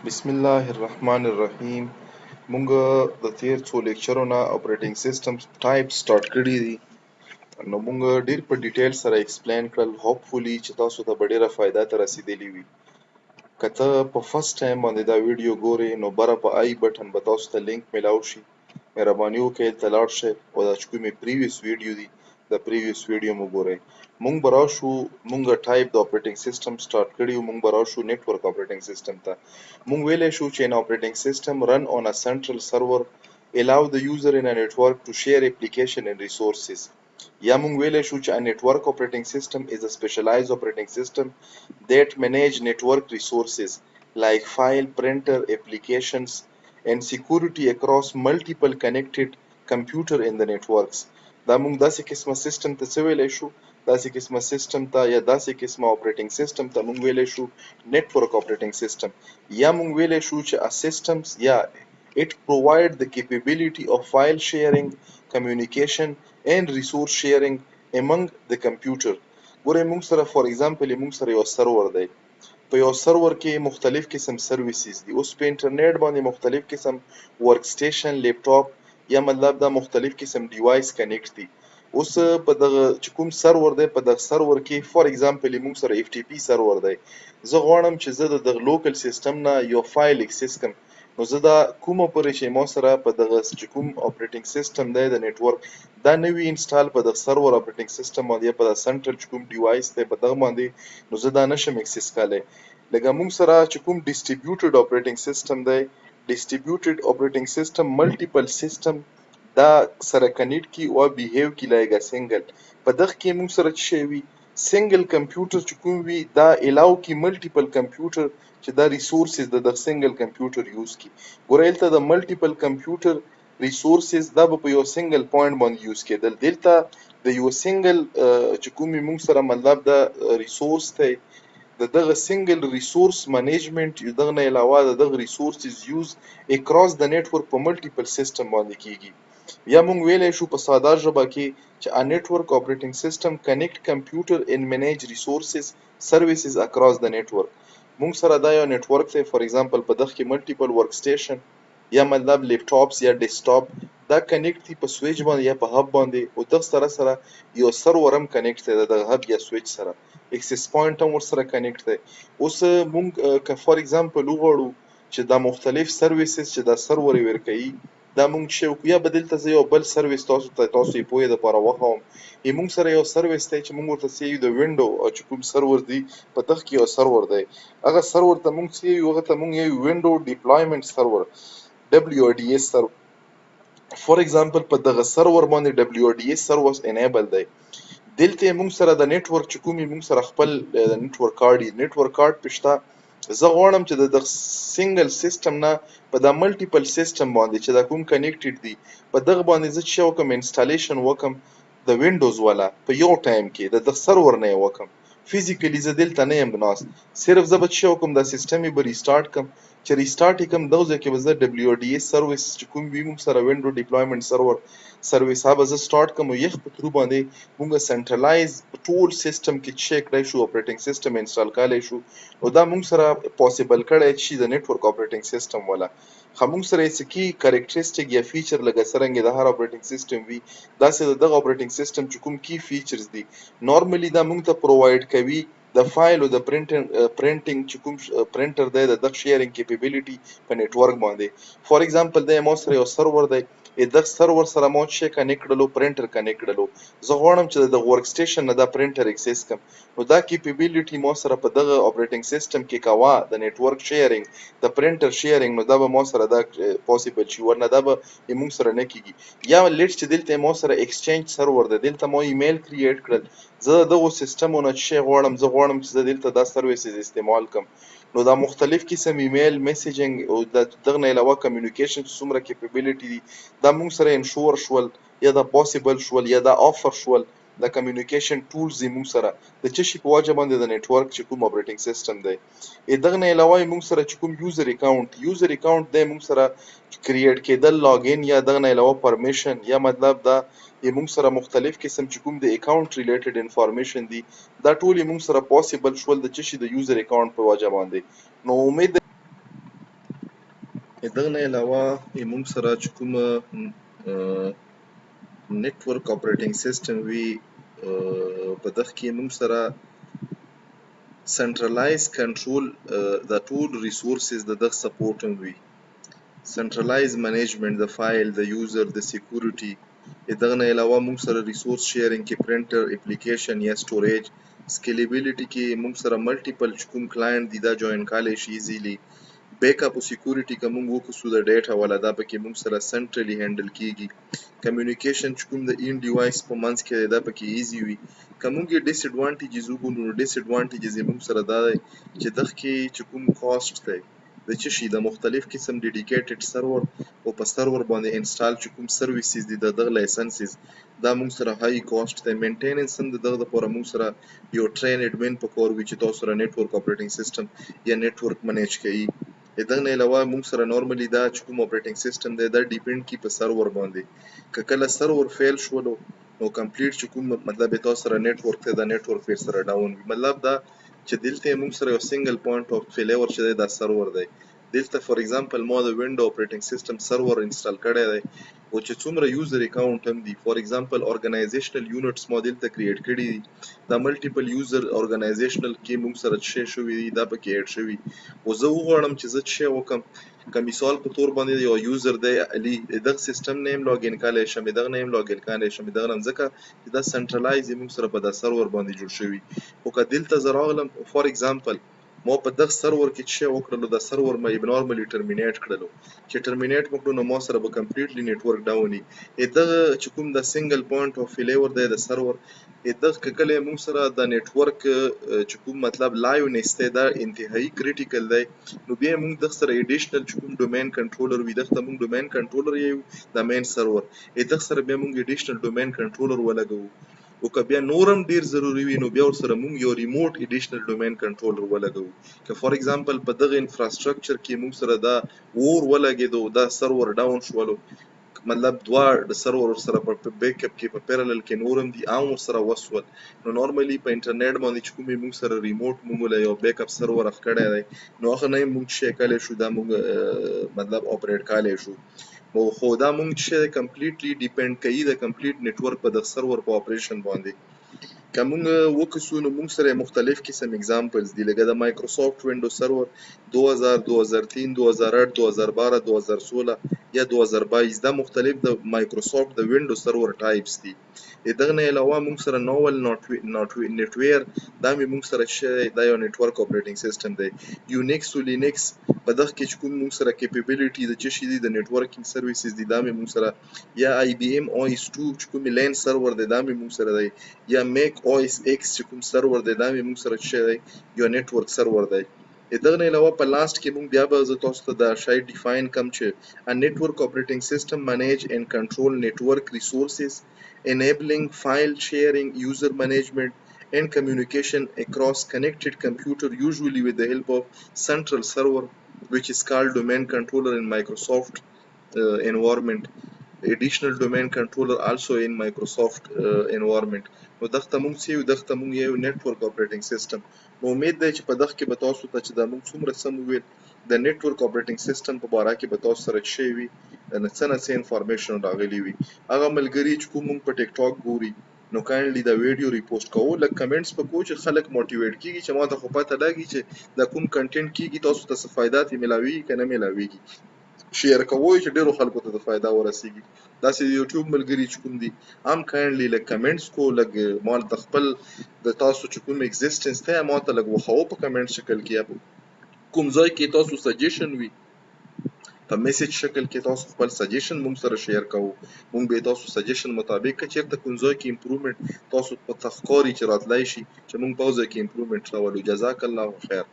بسم الله الرحمن الرحیم. مونږ د تیر څو لیکچرو نه اپریټنګ سیسټم ټایپ سٹارټ کړی دي. نو مونږ ډیر په ډیټیل سره ایکسپلین کړل. هوپفولي چې تاسو ته به ډیره فایده ته رسیدلی وي. که ته په فرست ټایم باندې دا ویډیو ګورې نو بره په آی بټن به تاسو ته لینک میلاو شي. مهرباني وکړئ هلته لاړ شئ او دا چې کومې پریویس ویډیو دي د پریویس ویډیو مو ګورئ. مونږ به راشو، مونږ ټایپ د اپریټنګ سیسټم سٹارټ کړی و، مونږ به راشو نیټورک اپریټنګ سیسټم ته. مونږ ویلی شو چې an operating system run on a central server allow the user in a network to share application and resources. یا مونږ ویلی شو چې a network operating system is a specialized operating system that manage network resources like file, printer, applications and security across multiple connected computer in the networks. دا مونږ داسې قسمه سیسټم ته څه ویلی شو؟ داسې قسمه سیسټم ته یا داسې قسمه اپریټنګ سیسټم ته مونږ ویلی شو network operating system. یا مونږ ویلی شو چې a systems یا it provide the capability of file sharing, communication and resource sharing among the computer. ګورئ مونږ سره فور ایگزامپل مونږ سره یو سرور دی. په یو سرور کې مختلف قسم سرویسز دي. اوس په انټرنیټ باندې مختلف قسم ورک سټیشن، لیپټاپ یا مطلب دا مختلف قسم ډیوایس کنیکټ دي. اوس په دغه چې کوم سرور دی په دغه سرور کې فور ایگزامپل مونږ سره اف ټي پی سرور دی. زه غواړم چې زه د دغه لوکل سیسټم نه یو فایل اکسس کړم، نو زه دا کومه پورې چې ما سره په دغه چې کوم اپریټنګ سیسټم دی د نیټورک دا نوی انسټال په دغه سرور اپریټنګ سیسټم باندې په دغه سنټرل چې کوم ډیوایس دی په دغه باندې، نو زه دا نشم اکسس کولی. لکه مونږ سره چې کوم ډیسټریبیوټډ اپریټنګ سیسټم دی، ډیسټریبیوټډ اپریټنګ سیسټم ملټیپل سیسټم دا سره کنیکټ کی او بیهیو کی لایک ا سنگل. په دغه کې مونږ سره چې شی وي سنگل کمپیوټر چې کوم وي دا الاو کی ملټیپل کمپیوټر چې دا ریسورسز د سنگل کمپیوټر یوز کی. ګورئ دلته د ملټیپل کمپیوټر ریسورسز دا به په یو سنگل پوینټ باندې یوز کېدل. دلته د یو سنگل چې کوم موږ سره مطلب د ریسورس ته دغه سنگل ریسورس منیجمنت دغه نه علاوه دغه ریسورسز یوز اکراس د نیټورک په ملټیپل سیسټم باندې کیږي. یا مونږ ویلی شو په ساده ژبه کې چې a network operating system connect computer and manage resources services across the network. مونږ سره دا یو نیټورک دی فور ایگزامپل په دغه کې ملټیپل ورک سټیشن یا مطلب لیپټاپس یا ډیسکټاپ دا کنیکټ دي په سویچ باندې یا په هب باندې، او دغه سره یو سرور هم کنیکټ دی د هب یا سویچ سره، اکسس پوینټ هم ورسره کنیکټ دی. اوس مونږ که فور ایگزامپل وغواړو چې دا مختلف سرویسز چې دا سرور ورکوي دا مونږ چې وکړو یا به دلته زه یو بل سرویس تاسو یې پوهې دپاره وښیم. مونږ سره یو سرویس دی چې مونږ ورته څه یو د وینډو چې کوم سرور دی په دغه کې یو سرور دی، هغه سرور ته مونږ څه یو هغه ته مونږ یو وینډو ډیپلایمنټ سرور WDS سرور. فور ایگزامپل په دغه سرور باندې WDS سرور انیبل دی. دلته مونږ سره د نیټورک چې کومې مونږ سره خپل نیټورک کارت دی، نیټورک کارت پشته زه غواړم چې د سنگل سیسټم نه په دا ملټیپل سیسټم باندې چې دا کوم کنیکټډ دي په دغه باندې زه چې وکم انسټالیشن وکم د وینډوز والا په یو ټایم کې د سرور نه وکم فزیکلی زه دلته نه یم ناست، صرف زه به چې وکم دا سیسټم یې به ریسټارټ کم. چې ریسټارټ یې کم دغه ځای کې به زه WDS سروس چې کوم وي مونږ سره وینډو ډیپلایمنټ سرور سروس هغه به زه سټارټ کم او یخ په ترو باندې مونږ سنټرلایز ټول سیسټم کې چیک کړی شو اپریټنګ سیسټم انسټال کړی شو، او دا مونږ سره پاسبل کړی چې د نیټورک اپریټنګ سیسټم والا مونږ سره یې څه کی کریکټریسټک یا فیچر لکه څرنګه د هر اپریټنګ سیسټم وي داسې د دغه اپریټنګ سیسټم چې کوم کی فیچرز دي نارملی دا مونږ ته پرووایډ کوي د فایل او د پرنټینګ چې کوم پرنټر دی د دغه شیرینګ کیپیبلیټي په نیټورک باندې. فور ایگزامپل د ما سره یو سرور دی، دغه سرور سره ما چې کنیکټ کړلو پرنټر کنیکټ کړلو، زه غواړم چې د ورک سټیشن نه دا پرنټر اکسس کم، نو دا کیپیبلیټي ما سره په دغه اپریټنګ سیسټم کې کاوه د نیټورک شیرینګ د پرنټر شیرینګ، نو دا به ما سره دا پاسبل شي ورنه دا به موږ سره نه کیږي. یا لیټ چې دلته ما سره ایکسچینج سرور دی، دلته ما ایمیل کریټ کړل، زه دغه سیسټمونه چې غواړم زه غواړم چې دلته دا سرویسز استعمال کم، نو دا مختلف قسم ایمیل میسیجنګ او دغه نه علاوه کمیونیکیشن څومره کیپیبلیټي دي دا موږ سره انشور شول یا دا پاسبل شول یا دا آفر شول د کمیونیکیشن ټولز موږ سره د څه شي په وجه باندې د نیټورک چې کوم اپریټنګ سیسټم دی. دغه نه علاوه موږ سره چې کوم یوزر اکاونټ دی موږ سره کریټ کېدل لاګین یا دغه نه علاوه پرمیشن یا مطلب دا موږ سره مختلف قسم چې کوم د اکاونټ ریلیټډ انفارمیشن دي دا ټول موږ سره پاسبل شول د څه شي د یوزر اکاونټ په وجه باندې. نو امید دغه نه علاوه موږ سره چې کومه network operating system وي په دغه کې موږ سره centralized control د ټول resources د دغه سپورټ هم وي centralized management د فایل د یوزر د سکیورټي دغه نه علاوه موږ سره ریسورس شیرینګ کې پرنټر اپلیکیشن یا سټوریج سکیلیبیلیټي کې موږ سره ملټیپل کوم کلاینټ دي دا جوین کولای شي ایزیلی بیک اپ او سکیورټي که موږ وکړو د ډیټا والا دا پکې موږ سره سنټرلی هینډل کیږي کمیونیکیشن چې کوم د ان ډیوایس په منځ کې دا پکې ایزی وي که موږ یې ډیس ایډوانټیجز وګورو نو ډیس ایډوانټیجز یې موږ سره دا دی چې دغه کې چې کوم کاسټ دی د څه شي د مختلف قسم ډیډیکیټډ سرور او په سرور باندې انسټال چې کوم سرویسز دي د دغه لایسنسز دا موږ سره هاي کاسټ دی مینټیننس هم د دغه لپاره موږ سره یو ټرین ایډمن پکار وي چې تاسو سره نیټورک اپریټینګ سیستم یا نیټورک منیج کوي دغه نه علاوه موږ سره نورمالي دا چې کوم اپریټینګ سیستم دی دا ډیپند کی په سرور باندې که کله سرور فیل شولو نو کمپلیټ چې کوم مطلب تاسو سره نیټورک ته دا نیټورک پیر سره ډاون وي مطلب دا چې دلته موږ سره یو سنگل پوینټ اف فیلیور چې دا سرور دی دلته فور ایگزامپل ما د وینډو اپریټینګ سیستم سرور انسټال کړی دی او چې څومره یوزر اکاونټ هم دي فور ایگزامپل اورګنایزیشنل یونټس ما دلته کریټ کړي دي دا ملټیپل یوزر اورګنایزیشنل کې موږ سره شې شوی دي دا پکې اډ شوی او زه وغواړم چې زه څه وکم که مثال په تور باندې یو یوزر دی علي دغه سیستم نیم لاګین کولای شم دغه نیم لاګین کولای شم دغه نیم ځکه چې دا سنټرلایز موږ سره په دا سرور باندې جوړ شوی او که دلته زه راغلم فور ایگزامپل ما په دغه سرور کې چې وکړلو دا سرور مې نورمالي ټرمینیټ کړلو چې ټرمینیټ وکړو نو ما سره به کمپلیټلی نیټورک ډاون وي دغه چې کوم د سنگل پوینټ اف فیلیور دی د سرور دغه کله موږ سره د نیټورک چې کوم مطلب لایو نسته دا انتهایی کریټیکل دی نو بیا موږ د سره ایډیشنل چې کوم ډومین کنټرولر وي دغه موږ ډومین کنټرولر یو د مین سرور دغه سره بیا موږ ایډیشنل ډومین کنټرولر ولګو او که بیا نورم ډیر ضروری وي نو بیا ورسره موږ یو ریموټ ایډیشنل ډومین کنټرولر ولګو که فور ایگزامپل په دغه انفراستراکچر کې موږ سره دا اور ولګیدو دا سرور ډاون شولو مطلب دوه د سرور سره په بیک اپ کې په پیرالل کې نورم دي عام سره وسول نو نورمالي په انټرنیټ باندې چې کومې موږ سره ریموټ موږ له یو بیک اپ سرور اخکړی دی نو هغه نه موږ شي کولای شو دا موږ مطلب اپریټ کولای شو خو دا موږ چې کمپلیټلی ډیپند کوي د کمپلیټ نیټورک په د سرور په اپریشن باندې که موږ وکړو نو موږ سره مختلف قسم اگزامپلز دي لکه د مایکروسافټ وینډو سرور 2000 2003 2008 2012 2016 یا 2022 دا مختلف د مایکروسافټ د وینډو سرور ټایپس دي دغه نه علاوه موږ سره نوول نټویر دا موږ سره شي دا یو نیټورک اپریټینګ سیستم دی یونیکس او لینکس په دغه کې کوم موږ سره کیپیبلیټي د چشي دي د نیټورکینګ سرویسز دي دا موږ سره یا آی بی ایم او اس 2 چې کوم لین سرور دی دا موږ سره دی یا میک او اس ایکس چې کوم سرور دی دا موږ سره شي یو نیټورک سرور دی دغه نه علاوه په لاست کې موږ بیا به تاسو ته دا شای ډیفاین کوم چې a network operating system manage and control network resources enabling file sharing user management and communication across connected computer usually with the help of central server which is called domain controller in Microsoft environment additional domain controller also in Microsoft environment نو دغه موږ سیو دغه موږ یو نیټورک اپریټینګ سیستم نو امید دی چې په دغه کې به تاسو ته چې دا موږ څومره سم ویل د نیټورک اپریټینګ سیستم په باره کې به تاسو سره شي وي څه نه څه انفارمیشن راغلی وي هغه ملګری چې کوم موږ په ټیک ټاک ګوري نو کایندلی دا ویډیو ریپوسټ کوو لکه کمنټس په کو چې خلک موټیویټ کیږي چې ما ته خو پته لګي چې دا کوم کنټینټ کیږي تاسو ته څه فائدات ملاوي کنه ملاويږي شیر کوئ چې ډیرو خلکو ته د فائدہ ورسیږي دا چې یوټیوب ملګری چې کوم دي ام کایندلی لکه کمنټس کو لګ مال د خپل د تاسو چې کوم ایگزیسټنس ته ما ته لګ وخو په کمنټ شکل کې کوم ځای کې تاسو سجیشن وي په میسج شکل کې تاسو خپل سجیشن موږ سره شیر کوو موږ به تاسو سجیشن مطابق چیرته کوم ځای کې امپروومنت تاسو په تخکاری چې راتلای شي چې موږ په ځای کې امپروومنت راولو جزاک الله خیر